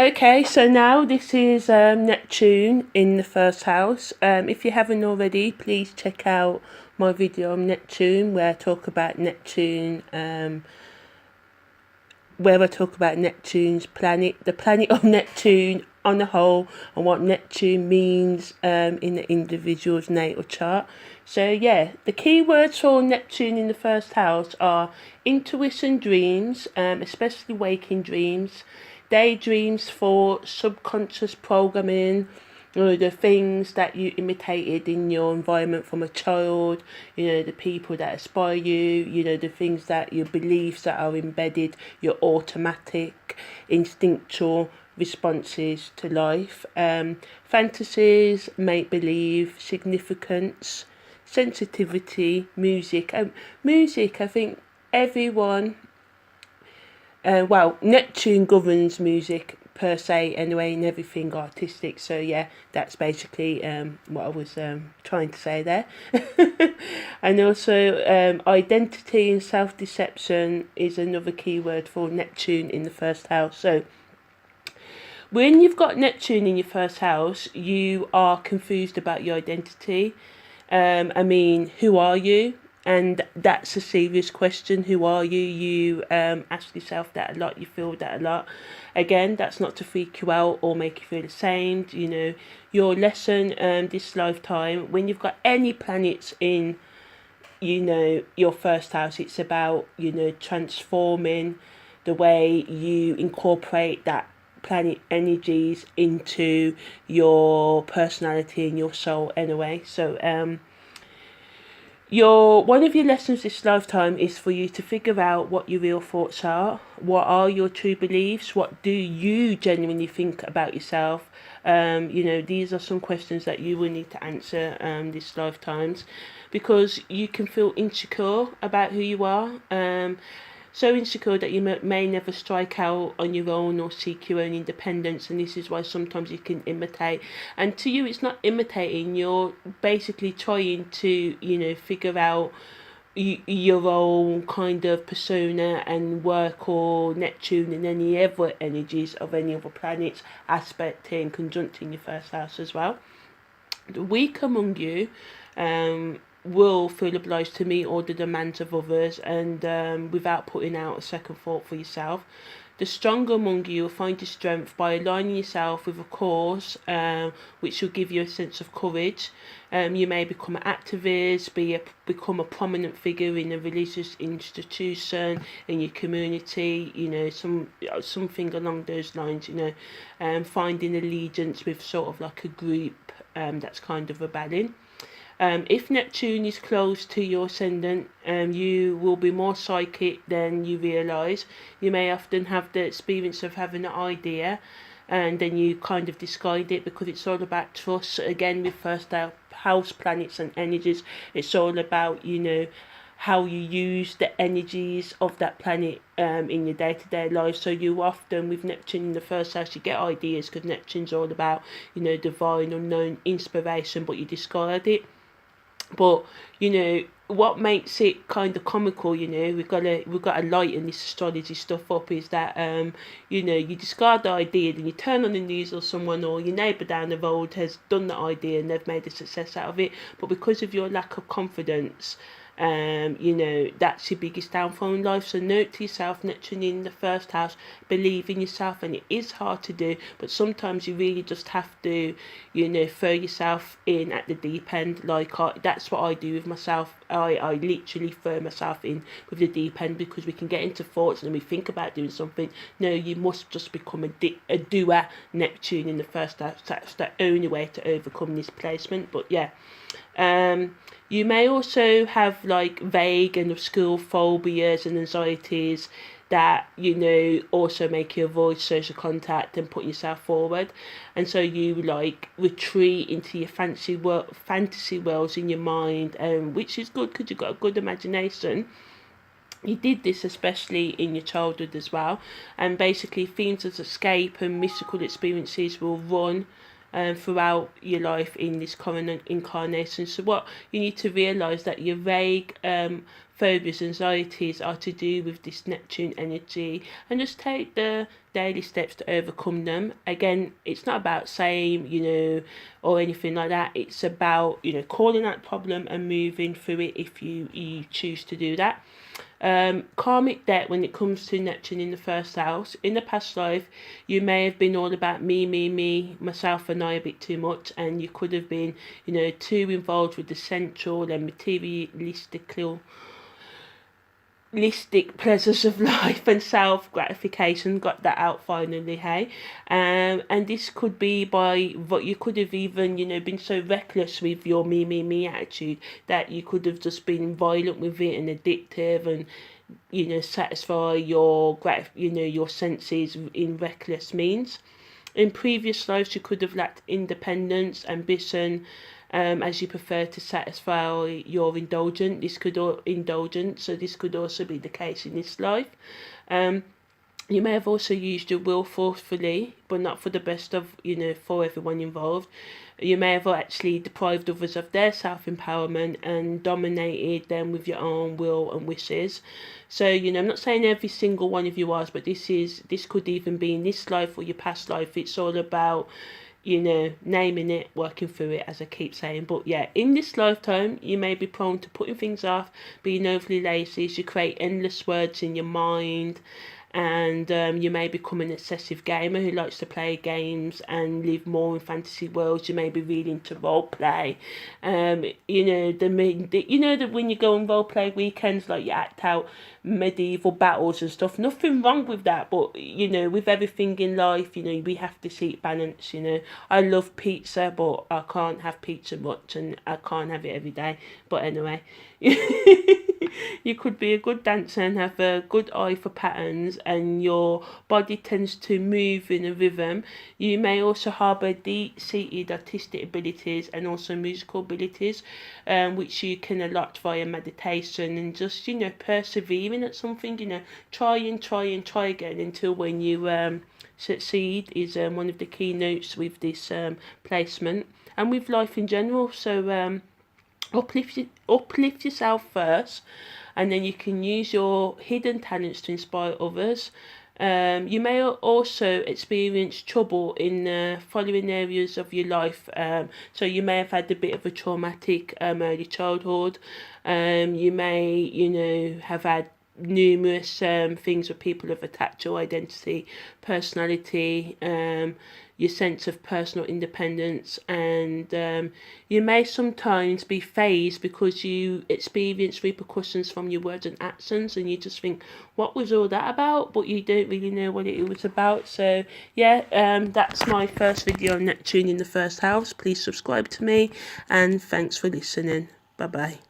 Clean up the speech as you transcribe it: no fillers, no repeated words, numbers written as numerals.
Okay, so now this is Neptune in the first house. If you haven't already, please check out my video on Neptune where I talk about Neptune, Neptune's planet, the planet of Neptune on the whole, and what Neptune means in the individual's natal chart. So yeah, the key words for Neptune in the first house are intuition, dreams, especially waking dreams, daydreams for subconscious programming, the things that you imitated in your environment from a child, the people that inspire you, the things that your beliefs that are embedded, your automatic, instinctual responses to life, fantasies, make-believe, significance, sensitivity, music. Music, I think everyone, Neptune governs music per se anyway, and everything artistic. So yeah, that's basically what I was trying to say there. And also identity and self-deception is another key word for Neptune in the first house. So when you've got Neptune in your first house, you are confused about your identity. Who are you? And that's a serious question. Who are you? You ask yourself that a lot. You feel that a lot. Again, that's not to freak you out or make you feel ashamed. Your lesson this lifetime, when you've got any planets in, your first house, it's about, transforming the way you incorporate that planet energies into your personality and your soul anyway. So one of your lessons this lifetime is for you to figure out what your real thoughts are. What are your true beliefs? What do you genuinely think about yourself? These are some questions that you will need to answer this lifetimes, because you can feel insecure about who you are. So insecure that you may never strike out on your own or seek your own independence, and this is why sometimes you can imitate. And to you, it's not imitating, you're basically trying to, figure out your own kind of persona and work, or Neptune and any other energies of any other planets aspecting, conjuncting your first house as well. The weak among you will feel obliged to meet all the demands of others and without putting out a second thought for yourself. The stronger among you will find your strength by aligning yourself with a cause which will give you a sense of courage. You may become an activist, become a prominent figure in a religious institution, in your community, something along those lines, finding allegiance with sort of like a group that's kind of rebelling. If Neptune is close to your ascendant, you will be more psychic than you realise. You may often have the experience of having an idea and then you kind of discard it, because it's all about trust. Again, with first house planets and energies, it's all about, how you use the energies of that planet in your day-to-day life. So you often, with Neptune in the first house, you get ideas, because Neptune's all about, divine, unknown inspiration, but you discard it. But what makes it kind of comical, we've got to lighten this astrology stuff up, is that you discard the idea, then you turn on the news, or someone or your neighbour down the road has done the idea and they've made a success out of it. But because of your lack of confidence, that's your biggest downfall in life. So note to yourself, Neptune in the first house, believe in yourself, and it is hard to do, but sometimes you really just have to, throw yourself in at the deep end. That's what I do with myself. I literally throw myself in with the deep end, because we can get into thoughts and we think about doing something. No, you must just become a doer, Neptune in the first house. That's the only way to overcome this placement. But yeah, you may also have like vague and obscure phobias and anxieties that, also make you avoid social contact and put yourself forward. And so you retreat into your fantasy worlds in your mind, which is good because you've got a good imagination. You did this especially in your childhood as well. And basically themes of escape and mystical experiences will run throughout your life in this current incarnation. So what you need to realise, that your vague phobias, anxieties are to do with this Neptune energy, and just take the daily steps to overcome them. Again, it's not about saying, or anything like that. It's about, calling out the problem and moving through it if you choose to do that. Karmic debt, when it comes to Neptune in the first house, in the past life you may have been all about me, myself and I a bit too much, and you could have been too involved with the sensual and materialistic pleasures of life and self gratification. Got that out finally, hey. And this could be by what you could have even been so reckless with your me attitude that you could have just been violent with it and addictive, and satisfy your your senses in reckless means. In previous lives you could have lacked independence, ambition, as you prefer to satisfy your indulgence. So this could also be the case in this life. You may have also used your will forcefully, but not for the best of, for everyone involved. You may have actually deprived others of their self-empowerment and dominated them with your own will and wishes. So, I'm not saying every single one of you are, but this could even be in this life or your past life. It's all about, naming it, working through it, as I keep saying. But yeah, in this lifetime, you may be prone to putting things off, being overly lazy, so you create endless words in your mind, and you may become an excessive gamer who likes to play games and live more in fantasy worlds. You may be really into role play. That when you go on role play weekends, like you act out medieval battles and stuff. Nothing wrong with that, but with everything in life, we have to seek balance. I love pizza, but I can't have pizza much, and I can't have it every day. But anyway. You could be a good dancer and have a good eye for patterns, and your body tends to move in a rhythm. You may also harbour deep-seated artistic abilities and also musical abilities, which you can unlock via meditation and just persevering at something. Try again until when you succeed is one of the keynotes with this placement and with life in general. So uplift yourself first, and then you can use your hidden talents to inspire others. You may also experience trouble in the following areas of your life. So you may have had a bit of a traumatic early childhood. You may, have had numerous things where people have attacked your identity, personality, your sense of personal independence, and you may sometimes be phased because you experience repercussions from your words and actions, and you just think, what was all that about? But you don't really know what it was about. So yeah, that's my first video on Neptune in the first house. Please subscribe to me, and thanks for listening. Bye bye.